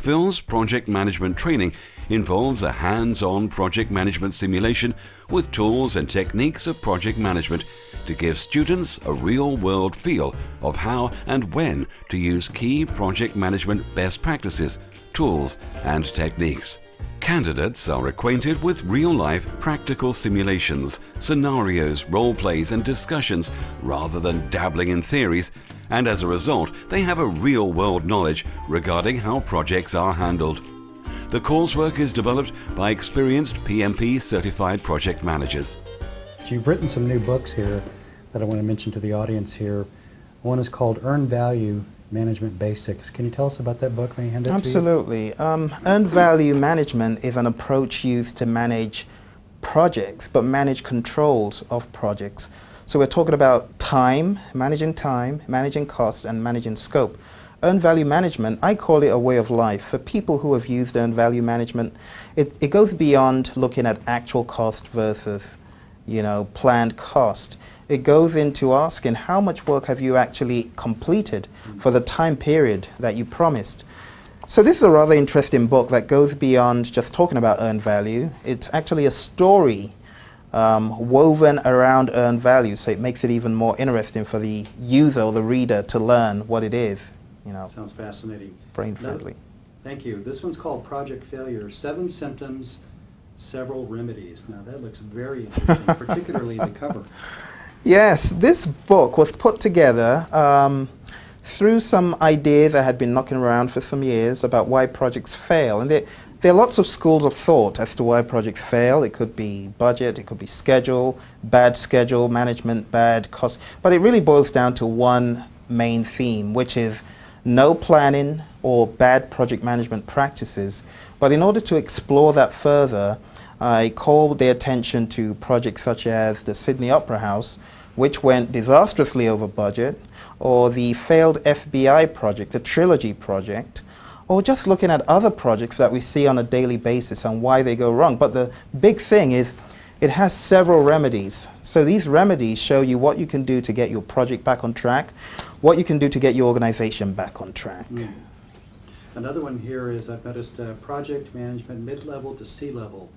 Phil's project management training involves a hands-on project management simulation with tools and techniques of project management to give students a real-world feel of how and when to use key project management best practices, tools, and techniques. Candidates are acquainted with real-life practical simulations, scenarios, role-plays, and discussions rather than dabbling in theories, and as a result, they have a real-world knowledge regarding how projects are handled. The coursework is developed by experienced PMP certified project managers. You've written some new books here that I want to mention to the audience here. One is called Earned Value Management Basics. Can you tell us about that book? May I hand that to you? Absolutely. Earned value management is an approach used to manage projects, but manage controls of projects. So we're talking about time, managing cost, and managing scope. Earned value management, I call it a way of life. For people who have used earned value management, it goes beyond looking at actual cost versus, planned cost. It goes into asking how much work have you actually completed for the time period that you promised. So this is a rather interesting book that goes beyond just talking about earned value. It's actually a story woven around earned value, so it makes it even more interesting for the user or the reader to learn what it is. Sounds fascinating. Brain-friendly. Thank you. This one's called Project Failure, 7 Symptoms, Several Remedies. Now that looks very interesting, particularly the cover. Yes, this book was put together through some ideas I had been knocking around for some years about why projects fail. And there are lots of schools of thought as to why projects fail. It could be budget, it could be schedule, management, bad cost. But it really boils down to one main theme, which is no planning or bad project management practices. But in order to explore that further, I called their attention to projects such as the Sydney Opera House, which went disastrously over budget, or the failed FBI project, the Trilogy project, or just looking at other projects that we see on a daily basis and why they go wrong. But the big thing is it has several remedies. So these remedies show you what you can do to get your project back on track, what you can do to get your organization back on track. Another one here is, I've noticed, project management mid-level to C-level.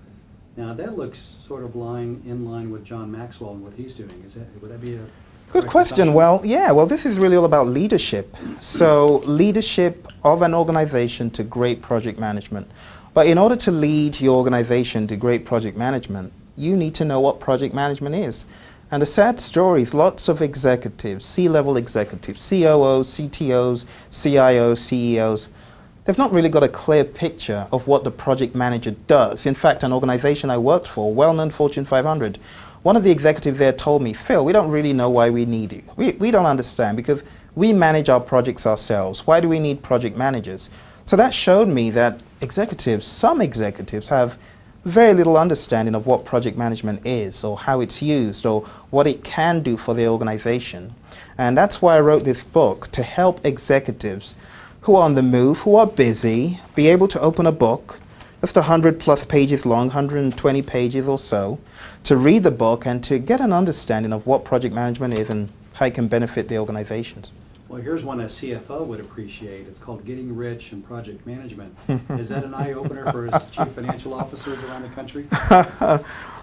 Now that looks sort of in line with John Maxwell and what he's doing. Would that be a good question? Well, this is really all about leadership. So leadership of an organization to great project management. But in order to lead your organization to great project management, you need to know what project management is. And the sad story is lots of executives, C-level executives, COOs, CTOs, CIOs, CEOs, they've not really got a clear picture of what the project manager does. In fact, an organization I worked for, well-known Fortune 500, one of the executives there told me, Phil, we don't really know why we need you. We don't understand because we manage our projects ourselves. Why do we need project managers? So that showed me that some executives have very little understanding of what project management is or how it's used or what it can do for their organization. And that's why I wrote this book, to help executives who are on the move, who are busy, be able to open a book, just 100+ pages long, 120 pages or so, to read the book and to get an understanding of what project management is and how it can benefit the organizations. Well, here's one a CFO would appreciate. It's called Getting Rich in Project Management. Is that an eye-opener for his chief financial officers around the country?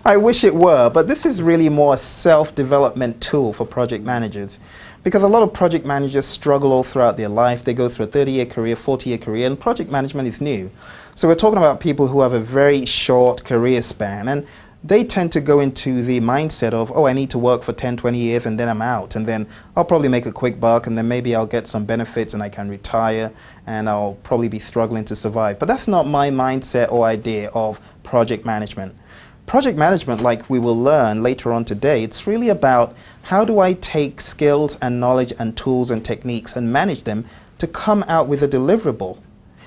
I wish it were, but this is really more a self-development tool for project managers. Because a lot of project managers struggle all throughout their life. They go through a 30-year career, 40-year career, and project management is new. So we're talking about people who have a very short career span, and they tend to go into the mindset of, oh, I need to work for 10, 20 years and then I'm out, and then I'll probably make a quick buck, and then maybe I'll get some benefits and I can retire, and I'll probably be struggling to survive. But that's not my mindset or idea of project management. Project management, like we will learn later on today, it's really about how do I take skills and knowledge and tools and techniques and manage them to come out with a deliverable.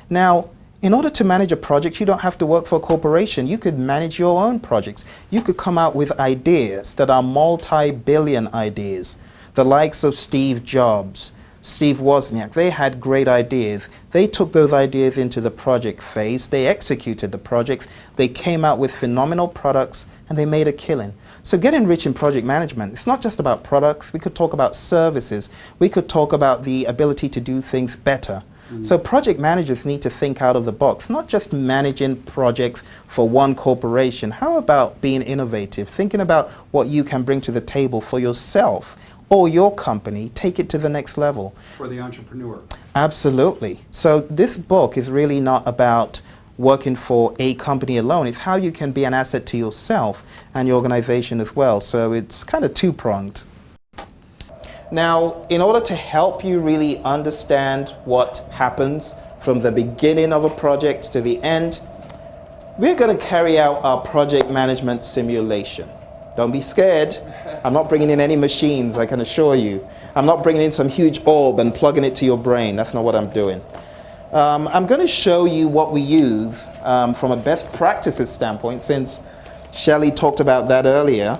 Now, in order to manage a project, you don't have to work for a corporation. You could manage your own projects. You could come out with ideas that are multi-billion ideas. The likes of Steve Jobs, Steve Wozniak, they had great ideas. They took those ideas into the project phase. They executed the projects. They came out with phenomenal products, and they made a killing. So getting rich in project management, it's not just about products. We could talk about services. We could talk about the ability to do things better. So project managers need to think out of the box, not just managing projects for one corporation. How about being innovative, thinking about what you can bring to the table for yourself or your company, take it to the next level. For the entrepreneur. Absolutely. So this book is really not about working for a company alone. It's how you can be an asset to yourself and your organization as well. So it's kind of two-pronged. Now, in order to help you really understand what happens from the beginning of a project to the end, we're going to carry out our project management simulation. Don't be scared. I'm not bringing in any machines, I can assure you. I'm not bringing in some huge orb and plugging it to your brain. That's not what I'm doing. I'm going to show you what we use from a best practices standpoint, since Shelley talked about that earlier.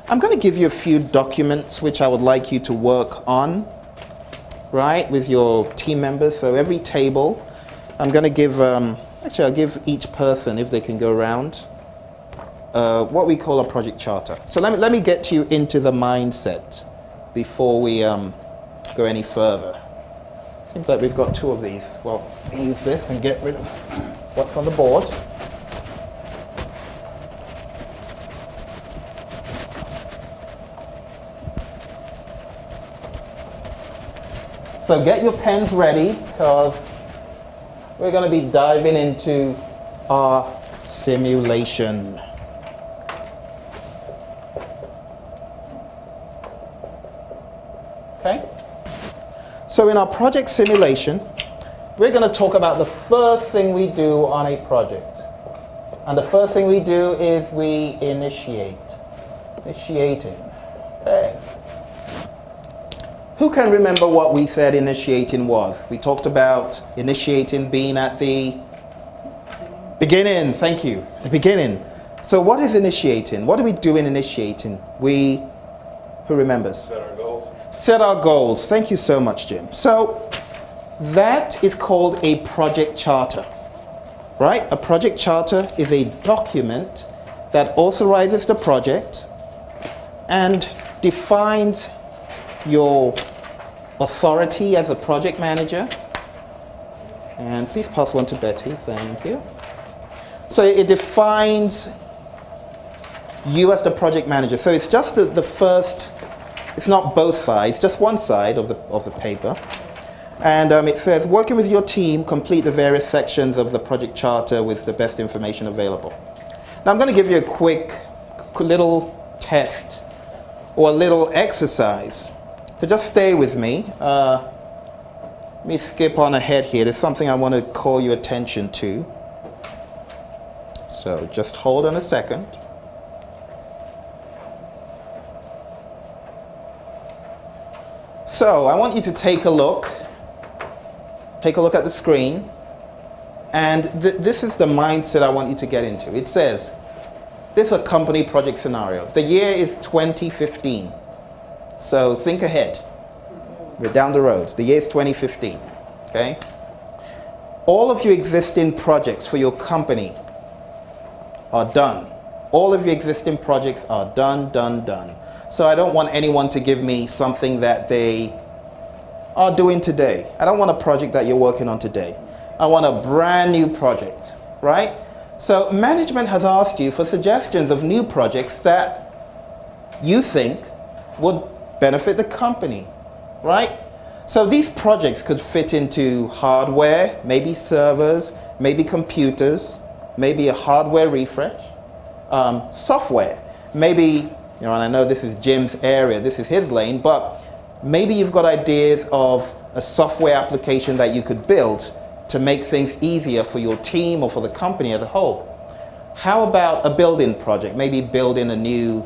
I'm going to give you a few documents which I would like you to work on, right, with your team members. So every table, I'm going to give, actually I'll give each person, if they can go around, what we call a project charter. So let me get you into the mindset before we go any further. Seems like we've got two of these. Well, use this and get rid of what's on the board. So get your pens ready, because we're going to be diving into our simulation. Okay? So in our project simulation, we're going to talk about the first thing we do on a project. And the first thing we do is we initiate. Initiating. Okay. Who can remember what we said initiating was? We talked about initiating being at the beginning. Thank you. The beginning. So what is initiating? What do we do in initiating? Who remembers? Set our goals. Set our goals. Thank you so much, Jim. So that is called a project charter, right? A project charter is a document that authorizes the project and defines your authority as a project manager. And please pass one to Betty, thank you. So it defines you as the project manager. So it's just the first, it's not both sides, just one side of the paper. And it says, working with your team, complete the various sections of the project charter with the best information available. Now I'm going to give you a quick little test or a little exercise. So just stay with me. Let me skip on ahead here. There's something I want to call your attention to. So just hold on a second. So I want you to take a look. Take a look at the screen. And this is the mindset I want you to get into. It says, this is a company project scenario. The year is 2015. So think ahead. We're down the road. The year is 2015. Okay? All of your existing projects for your company are done. All of your existing projects are done. So I don't want anyone to give me something that they are doing today. I don't want a project that you're working on today. I want a brand new project, right? So management has asked you for suggestions of new projects that you think would benefit the company, right? So these projects could fit into hardware, maybe servers, maybe computers, maybe a hardware refresh, software, maybe, and I know this is Jim's area, this is his lane, but maybe you've got ideas of a software application that you could build to make things easier for your team or for the company as a whole. How about a building project? Maybe building a new,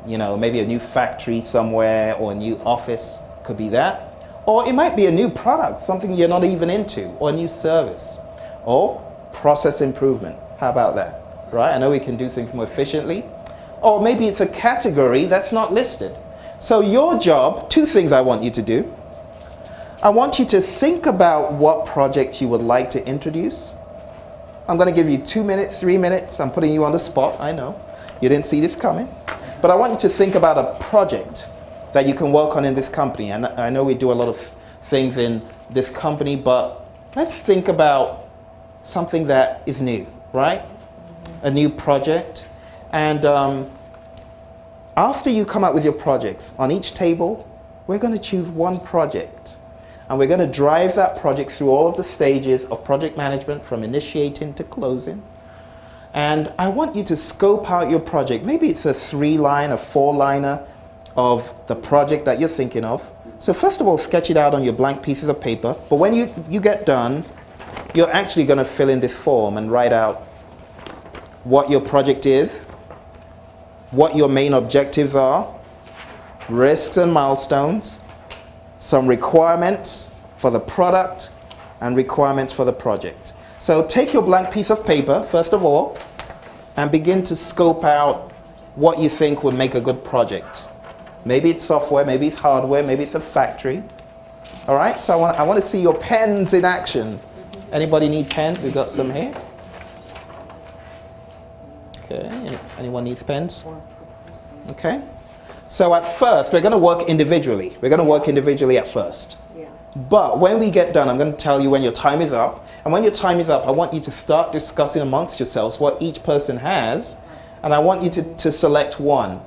maybe a new factory somewhere or a new office, could be that. Or it might be a new product, something you're not even into, or a new service. Or process improvement. How about that? Right? I know we can do things more efficiently. Or maybe it's a category that's not listed. So your job, two things I want you to do. I want you to think about what project you would like to introduce. I'm going to give you 2 minutes, 3 minutes. I'm putting you on the spot, I know. You didn't see this coming. But I want you to think about a project that you can work on in this company. And I know we do a lot of things in this company, but let's think about something that is new, right? A new project. And after you come up with your projects, on each table, we're going to choose one project. And we're going to drive that project through all of the stages of project management from initiating to closing. And I want you to scope out your project. Maybe it's a 3-line, a 4-liner of the project that you're thinking of. So first of all, sketch it out on your blank pieces of paper. But when you get done, you're actually going to fill in this form and write out what your project is, what your main objectives are, risks and milestones, some requirements for the product, and requirements for the project. So take your blank piece of paper, first of all, and begin to scope out what you think would make a good project. Maybe it's software, maybe it's hardware, maybe it's a factory. All right, so I want to see your pens in action. Anybody need pens? We've got some here. Okay, anyone needs pens? Okay. So at first, we're going to work individually. We're going to work individually at first. Yeah. But when we get done, I'm going to tell you when your time is up. And when your time is up, I want you to start discussing amongst yourselves what each person has. And I want you to select one.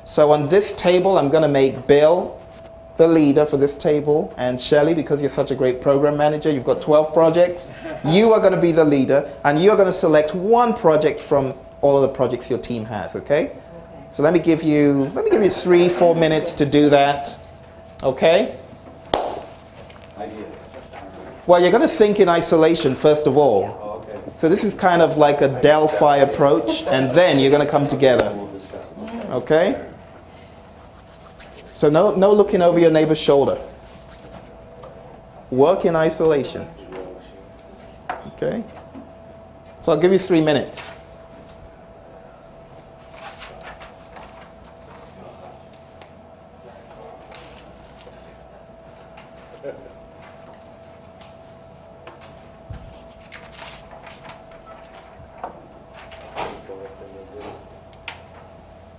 So on this table, I'm going to make Bill the leader for this table. And Shelley, because you're such a great program manager, you've got 12 projects. You are going to be the leader. And you're going to select one project from all of the projects your team has, okay? So let me give you 3-4 minutes to do that. Okay? Well, you're going to think in isolation first of all. So this is kind of like a Delphi approach, and then you're going to come together. Okay? So no looking over your neighbor's shoulder. Work in isolation. Okay? So I'll give you 3 minutes.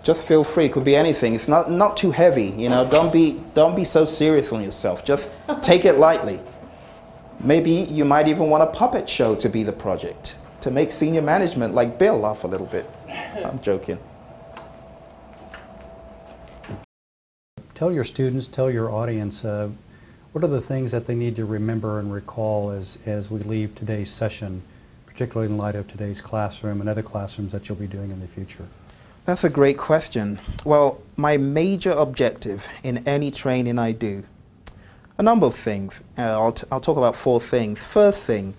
Just feel free. It could be anything. It's not too heavy. You know, don't be so serious on yourself. Just take it lightly. Maybe you might even want a puppet show to be the project, to make senior management like Bill laugh a little bit. I'm joking. Tell your students, tell your audience, what are the things that they need to remember and recall as we leave today's session, particularly in light of today's classroom and other classrooms that you'll be doing in the future? That's a great question. Well, my major objective in any training I do, a number of things. I'll talk about 4 things. First thing,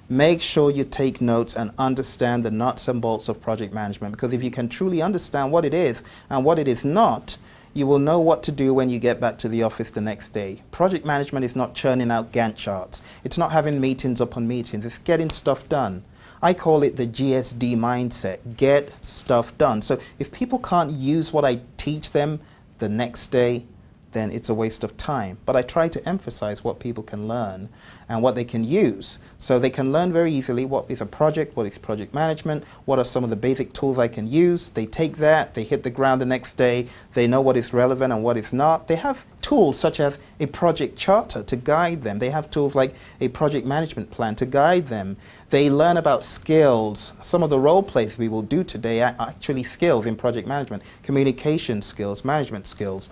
make sure you take notes and understand the nuts and bolts of project management, because if you can truly understand what it is and what it is not, you will know what to do when you get back to the office the next day. Project management is not churning out Gantt charts. It's not having meetings upon meetings. It's getting stuff done. I call it the GSD mindset, get stuff done. So if people can't use what I teach them the next day, then it's a waste of time. But I try to emphasize what people can learn and what they can use. So they can learn very easily what is a project, what is project management, what are some of the basic tools I can use. They take that, they hit the ground the next day, they know what is relevant and what is not. They have tools such as a project charter to guide them. They have tools like a project management plan to guide them. They learn about skills. Some of the role plays we will do today are actually skills in project management, communication skills, management skills.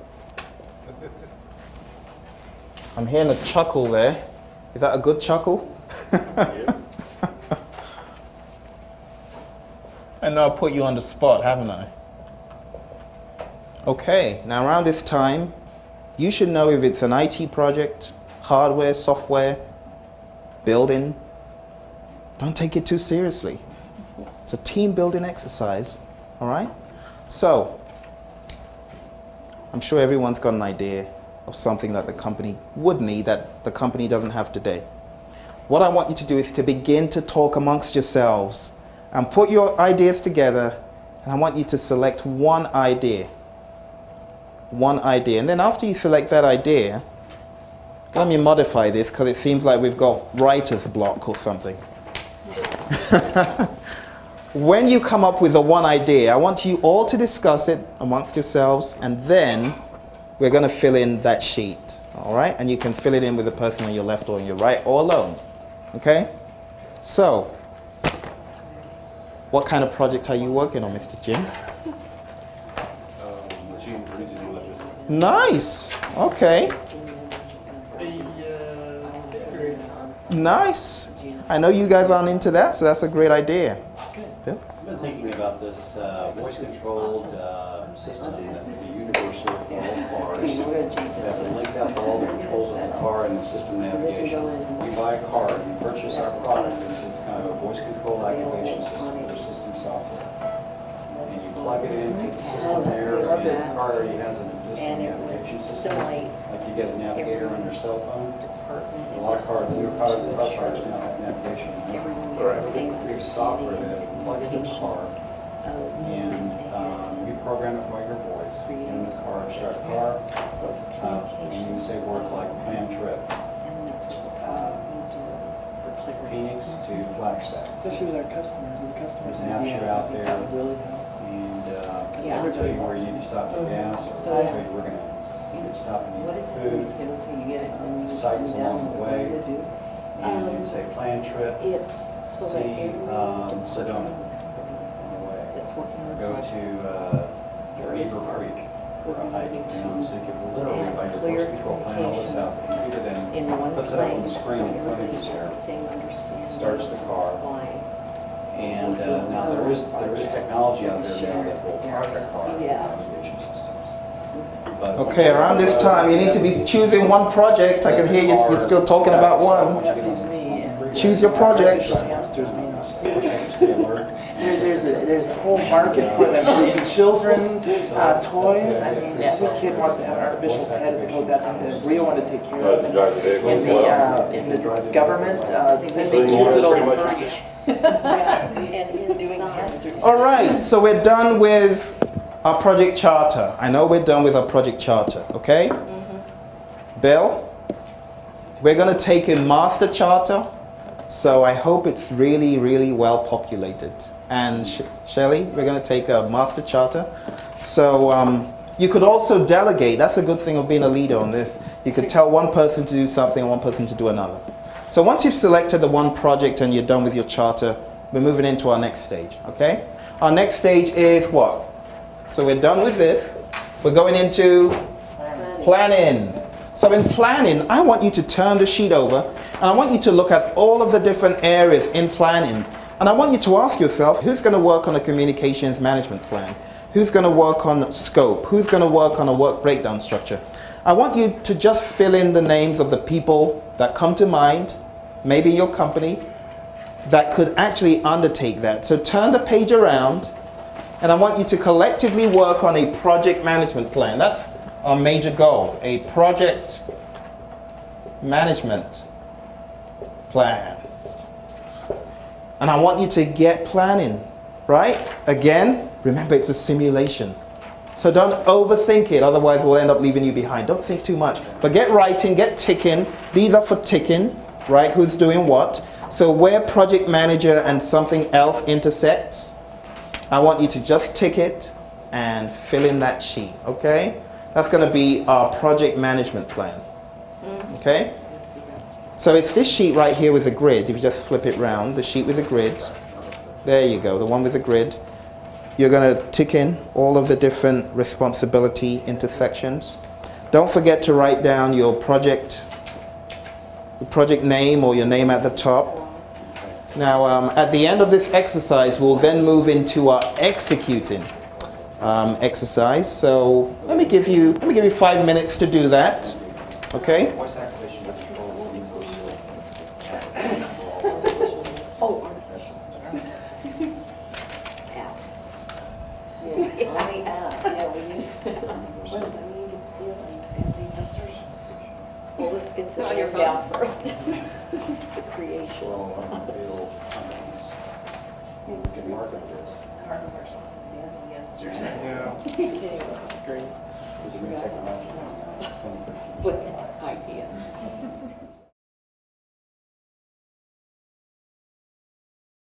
I'm hearing a chuckle there. Is that a good chuckle? I know I put you on the spot, haven't I? Okay, now around this time, you should know if it's an IT project, hardware, software, building. Don't take it too seriously. It's a team building exercise, all right? So, I'm sure everyone's got an idea of something that the company would need that the company doesn't have today. What I want you to do is to begin to talk amongst yourselves and put your ideas together, and I want you to select one idea. One idea. And then after you select that idea, let me modify this because it seems like we've got writer's block or something. When you come up with the one idea, I want you all to discuss it amongst yourselves, and then we're going to fill in that sheet. all right? And you can fill it in with the person on your left or on your right or alone, okay? So, what kind of project are you working on, Mr. Jim? Machine Praizion electricity. Nice, okay, nice. I know you guys aren't into that, so that's a great idea. Bill? I've been thinking about this voice-controlled system that would be universal for all cars, that would link up all the controls of the car and the system navigation. You buy a car, you purchase our product, it's kind of a voice-controlled activation system or system software. And you plug it into the system there, and the car already has an existing navigation system. Like you get a navigator on your cell phone. A lot of cars, newer cars now have navigation. Create software that you plug into the car, and you program it by your voice. In the car, start the car, and you can say words like plan trip, Phoenix to Flagstaff. Especially with our customers, and the customers There's an app share out there, that would really help. and it'll tell you where you need to stop for gas, or tell you we're going to stop and eat food, sites along the way, and you say plan trip, It's so that see everyone Sedona on the way. that's working on Or the go project to Beaver Creek for a hike, so you can literally by your clear voice control plan all this out, the computer then in one puts it up on the place, screen so in front of everybody you has the there, same understanding. starts the car, Why? and now there is technology out there now that will park a car with Yeah. navigation systems. But Okay, around this time, you need to be choosing one project. I can hear you're still talking about one. That gives me and Choose your project. hamsters may not see. the alert. There's a whole market for them in children's toys. I mean, every kid wants to have an artificial pet as opposed to having the real one to take care of. To drive the vehicle as well. In the government, sending So you cute want little pretty much- furry And doing inside, hamsters. All right, so we're done with our project charter. I know we're done with our project charter, okay? Bill, we're going to take a master charter, so I hope it's really, really well populated. And Shelley, we're going to take a master charter. So you could also delegate. That's a good thing of being a leader on this. You could tell one person to do something and one person to do another. So once you've selected the one project and you're done with your charter, we're moving into our next stage, okay? Our next stage is what? So we're done with this. We're going into planning. So in planning, I want you to turn the sheet over and I want you to look at all of the different areas in planning. And I want you to ask yourself, who's going to work on a communications management plan? Who's going to work on scope? Who's going to work on a work breakdown structure? I want you to just fill in the names of the people that come to mind, maybe your company, that could actually undertake that. So turn the page around and I want you to collectively work on a project management plan. That's our major goal, a project management plan. And I want you to get planning, right? Again, remember it's a simulation. So don't overthink it, otherwise we'll end up leaving you behind. Don't think too much. But get writing, get ticking. These are for ticking, right? Who's doing what? So where project manager and something else intersects, I want you to just tick it and fill in that sheet, okay? That's going to be our project management plan, okay? So it's this sheet right here with a grid. If you just flip it round, the sheet with a grid. There you go, the one with a grid. You're going to tick in all of the different responsibility intersections. Don't forget to write down your project name or your name at the top. Now, at the end of this exercise, we'll then move into our executing exercise. So let me give you 5 minutes to do that. Okay? Voice activation with control will be oh, artificial. App. Yeah, on the app, yeah, we use. What does that mean? See it on dancing posters? Well, let's get the name down first. The creation. for all unveiled companies. You can market this. Yeah, that's great. There's a new technology. With the idea.